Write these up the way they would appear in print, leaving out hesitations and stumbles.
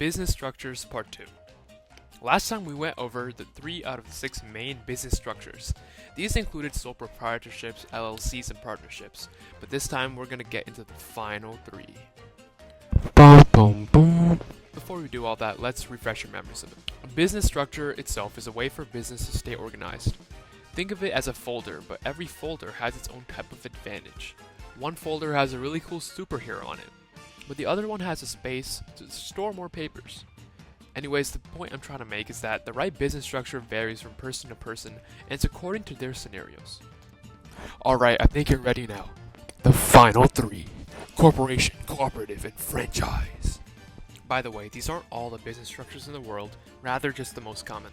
Business Structures Part 2. Last time we went over the 3 out of the 6 main business structures. These included sole proprietorships, LLCs, and partnerships, but this time we're going to get into the final 3. Boom, boom, boom. Before we do all that, let's refresh your memories of it. A business structure itself is a way for business to stay organized. Think of it as a folder, but every folder has its own type of advantage. One folder has a really cool superhero on it, but the other one has a space to store more papers. Anyways, the point I'm trying to make is that the right business structure varies from person to person, and it's according to their scenarios. Alright, I think you're ready now. The final 3. Corporation, cooperative, and franchise. By the way, these aren't all the business structures in the world, rather just the most common.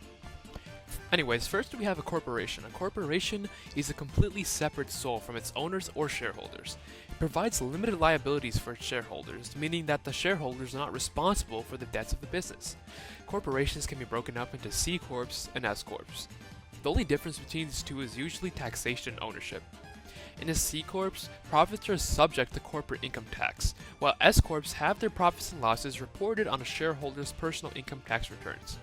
Anyways, first we have a corporation. A corporation is a completely separate soul from its owners or shareholders. It provides limited liabilities for its shareholders, meaning that the shareholders are not responsible for the debts of the business. Corporations can be broken up into C Corps and S Corps. The only difference between these two is usually taxation and ownership. In a C Corps, profits are subject to corporate income tax, while S Corps have their profits and losses reported on a shareholder's personal income tax returns.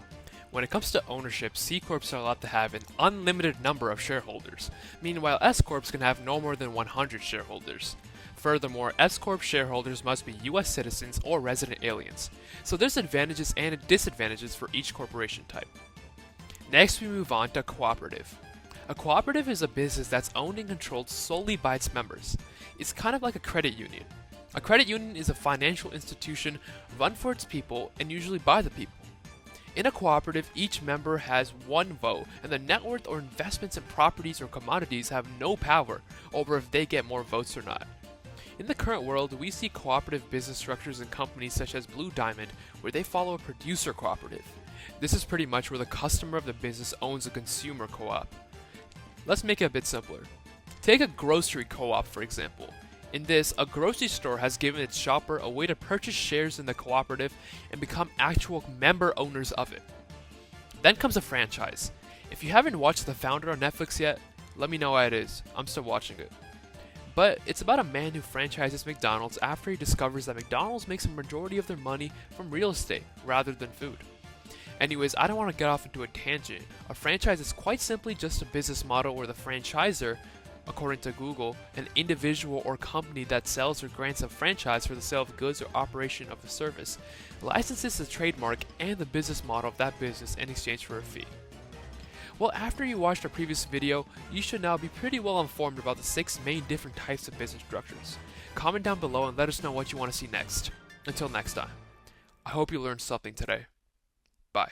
When it comes to ownership, C Corps are allowed to have an unlimited number of shareholders, meanwhile S Corps can have no more than 100 shareholders. Furthermore, S Corp shareholders must be US citizens or resident aliens, so there's advantages and disadvantages for each corporation type. Next we move on to cooperative. A cooperative is a business that's owned and controlled solely by its members. It's kind of like a credit union. A credit union is a financial institution run for its people and usually by the people. In a cooperative, each member has one vote, and the net worth or investments in properties or commodities have no power over if they get more votes or not. In the current world, we see cooperative business structures in companies such as Blue Diamond, where they follow a producer cooperative. This is pretty much where the customer of the business owns a consumer co-op. Let's make it a bit simpler. Take a grocery co-op, for example. In this, a grocery store has given its shopper a way to purchase shares in the cooperative and become actual member owners of it. Then comes a franchise. If you haven't watched The Founder on Netflix yet, let me know why it is. I'm still watching it. But it's about a man who franchises McDonald's after he discovers that McDonald's makes a majority of their money from real estate rather than food. Anyways, I don't want to get off into a tangent. A franchise is quite simply just a business model where the franchisor, according to Google, an individual or company that sells or grants a franchise for the sale of goods or operation of a service, licenses the trademark and the business model of that business in exchange for a fee. Well, after you watched our previous video, you should now be pretty well informed about the 6 main different types of business structures. Comment down below and let us know what you want to see next. Until next time, I hope you learned something today. Bye.